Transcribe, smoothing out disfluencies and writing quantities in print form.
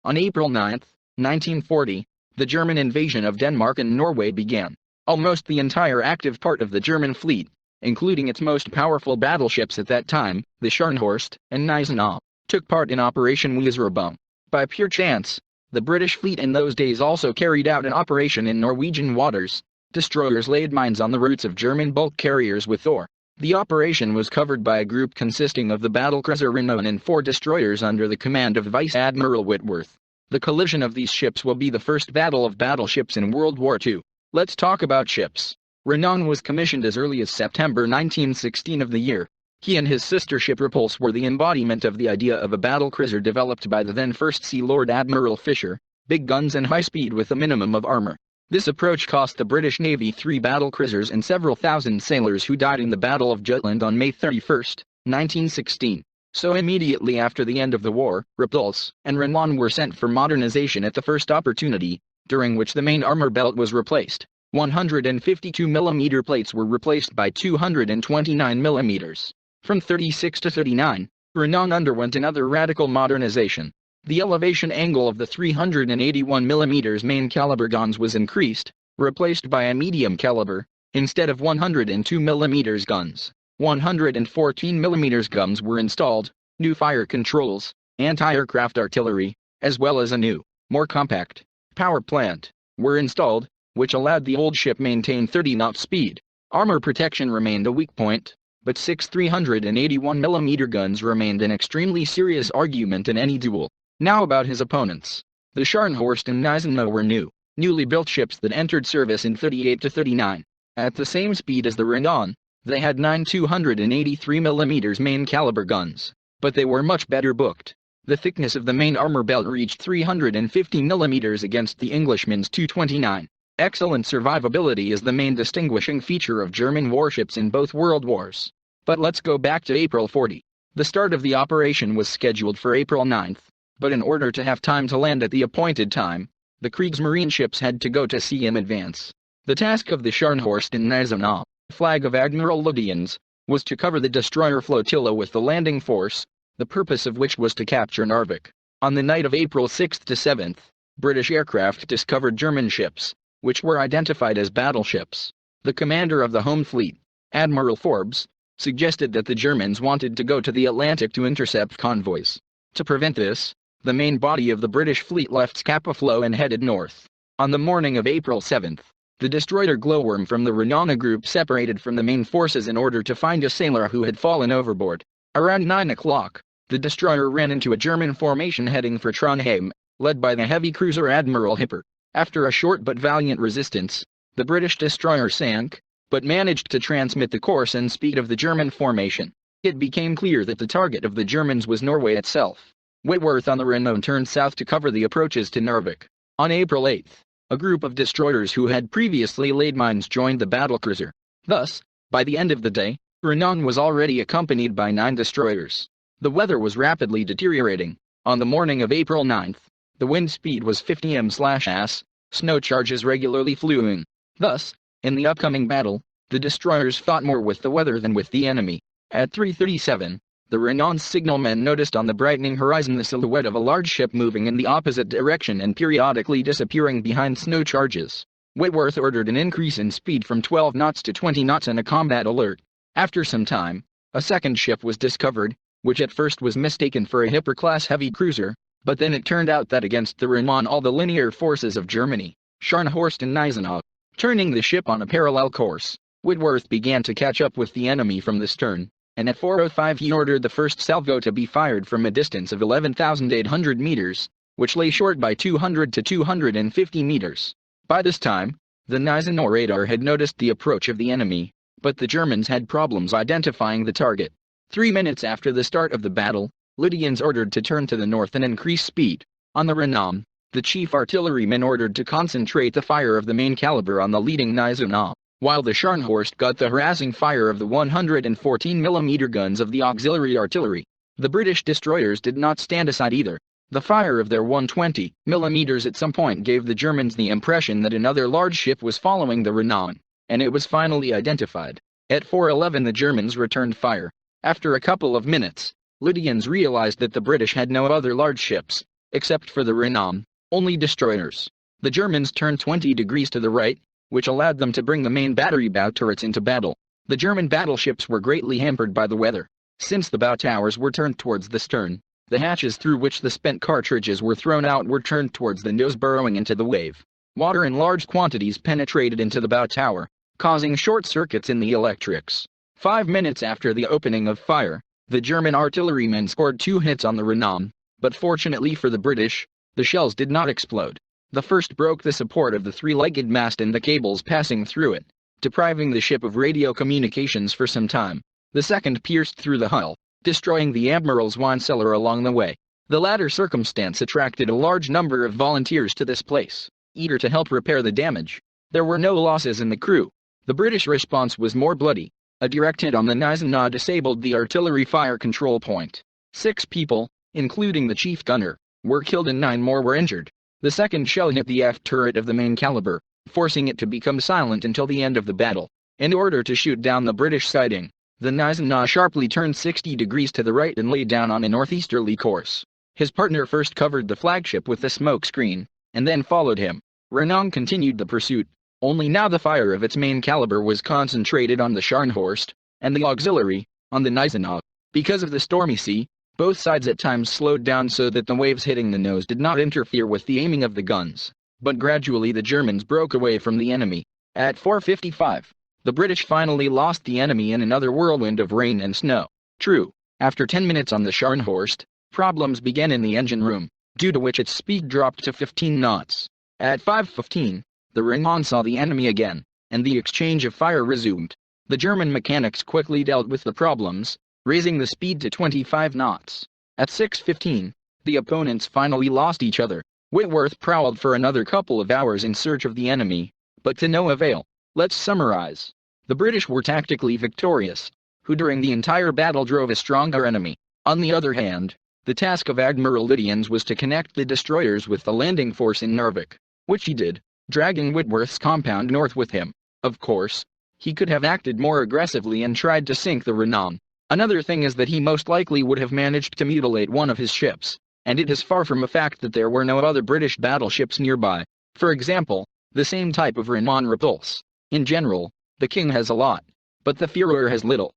On April 9, 1940, the German invasion of Denmark and Norway began. Almost the entire active part of the German fleet, including its most powerful battleships at that time, the Scharnhorst and GNEISENAU, took part in Operation Weserübung. By pure chance, the British fleet in those days also carried out an operation in Norwegian waters. Destroyers laid mines on the routes of German bulk carriers with ore. The operation was covered by a group consisting of the Battlecruiser RINAUN and 4 destroyers under the command of Vice Admiral Whitworth. The collision of these ships will be the first battle of battleships in World War II. Let's talk about ships. RINAUN was commissioned as early as September 1916 of the year. He and his sister ship Repulse were the embodiment of the idea of a battlecruiser developed by the then First Sea Lord Admiral Fisher: big guns and high speed with a minimum of armor. This approach cost the British Navy 3 battlecruisers and several thousand sailors who died in the Battle of Jutland on May 31, 1916. So immediately after the end of the war, Repulse and RINAUN were sent for modernization at the first opportunity, during which the main armor belt was replaced. 152 mm plates were replaced by 229 mm. From 36 to 39, RINAUN underwent another radical modernization. The elevation angle of the 381 mm main caliber guns was increased, replaced by a medium caliber. Instead of 102 mm guns, 114 mm guns were installed. New fire controls, anti-aircraft artillery, as well as a new, more compact, power plant, were installed, which allowed the old ship maintain 30-knot speed. Armor protection remained a weak point, but 6 381 mm guns remained an extremely serious argument in any duel. Now about his opponents. The Scharnhorst and GNEISENAU were newly built ships that entered service in 38 to 39. At the same speed as the RINAUN, they had 9 283 mm main caliber guns, but they were much better booked. The thickness of the main armor belt reached 350 mm against the Englishman's 229. Excellent survivability is the main distinguishing feature of German warships in both world wars. But let's go back to April 40. The start of the operation was scheduled for April 9. But in order to have time to land at the appointed time, the Kriegsmarine ships had to go to sea in advance. The task of the Scharnhorst and GNEISENAU, flag of Admiral Lutyens, was to cover the destroyer flotilla with the landing force, the purpose of which was to capture Narvik. On the night of April 6 to 7, British aircraft discovered German ships, which were identified as battleships. The commander of the home fleet, Admiral Forbes, suggested that the Germans wanted to go to the Atlantic to intercept convoys. To prevent this, the main body of the British fleet left Scapa Flow and headed north. On the morning of April 7, the destroyer Glowworm from the RINAUN group separated from the main forces in order to find a sailor who had fallen overboard. Around 9 o'clock, the destroyer ran into a German formation heading for Trondheim, led by the heavy cruiser Admiral Hipper. After a short but valiant resistance, the British destroyer sank, but managed to transmit the course and speed of the German formation. It became clear that the target of the Germans was Norway itself. Whitworth on the RINAUN turned south to cover the approaches to Narvik. On April 8, a group of destroyers who had previously laid mines joined the battlecruiser. Thus, by the end of the day, RINAUN was already accompanied by 9 destroyers. The weather was rapidly deteriorating. On the morning of April 9, the wind speed was 50 mph, snow charges regularly flew in. Thus, in the upcoming battle, the destroyers fought more with the weather than with the enemy. At 3:37, the RINAUN's signalmen noticed on the brightening horizon the silhouette of a large ship moving in the opposite direction and periodically disappearing behind snow charges. Whitworth ordered an increase in speed from 12 knots to 20 knots and a combat alert. After some time, a second ship was discovered, which at first was mistaken for a Hipper-class heavy cruiser, but then it turned out that against the RINAUN all the linear forces of Germany, Scharnhorst and GNEISENAU, turning the ship on a parallel course, Whitworth began to catch up with the enemy from the stern, and at 4:05 he ordered the first salvo to be fired from a distance of 11,800 meters, which lay short by 200 to 250 meters. By this time, the GNEISENAU radar had noticed the approach of the enemy, but the Germans had problems identifying the target. 3 minutes after the start of the battle, Lutyens ordered to turn to the north and increase speed. On the RINAUN, the chief artilleryman ordered to concentrate the fire of the main caliber on the leading GNEISENAU, while the Scharnhorst got the harassing fire of the 114 mm guns of the auxiliary artillery. The British destroyers did not stand aside either. The fire of their 120 mm at some point gave the Germans the impression that another large ship was following the RINAUN, and it was finally identified. At 4:11 the Germans returned fire. After a couple of minutes, Lutyens realized that the British had no other large ships, except for the Rhineau, only destroyers. The Germans turned 20 degrees to the right, which allowed them to bring the main battery bow turrets into battle. The German battleships were greatly hampered by the weather. Since the bow towers were turned towards the stern, the hatches through which the spent cartridges were thrown out were turned towards the nose, burrowing into the wave. Water in large quantities penetrated into the bow tower, causing short circuits in the electrics. 5 minutes after the opening of fire, the German artillerymen scored 2 hits on the Rhineau, but fortunately for the British, the shells did not explode. The first broke the support of the three-legged mast and the cables passing through it, depriving the ship of radio communications for some time. The second pierced through the hull, destroying the admiral's wine cellar along the way. The latter circumstance attracted a large number of volunteers to this place, eager to help repair the damage. There were no losses in the crew. The British response was more bloody. A direct hit on the GNEISENAU disabled the artillery fire control point. 6 people, including the chief gunner, were killed and 9 more were injured. The second shell hit the aft turret of the main caliber, forcing it to become silent until the end of the battle. In order to shoot down the British siding, the GNEISENAU sharply turned 60 degrees to the right and lay down on a northeasterly course. His partner first covered the flagship with the smoke screen, and then followed him. RINAUN continued the pursuit, only now the fire of its main caliber was concentrated on the SCHARNHORST, and the auxiliary, on the GNEISENAU. Because of the stormy sea, both sides at times slowed down so that the waves hitting the nose did not interfere with the aiming of the guns. But gradually the Germans broke away from the enemy. At 4:55, the British finally lost the enemy in another whirlwind of rain and snow. True, after 10 minutes on the Scharnhorst, problems began in the engine room, due to which its speed dropped to 15 knots. At 5:15, the RINAUN saw the enemy again, and the exchange of fire resumed. The German mechanics quickly dealt with the problems, raising the speed to 25 knots. At 6:15, the opponents finally lost each other. Whitworth prowled for another couple of hours in search of the enemy, but to no avail. Let's summarize. The British were tactically victorious, who during the entire battle drove a stronger enemy. On the other hand, the task of Admiral Lydians was to connect the destroyers with the landing force in Narvik, which he did, dragging Whitworth's compound north with him. Of course, he could have acted more aggressively and tried to sink the RINAUN. Another thing is that he most likely would have managed to mutilate one of his ships, and it is far from a fact that there were no other British battleships nearby. For example, the same type of RINAUN repulse. In general, the king has a lot, but the Führer has little.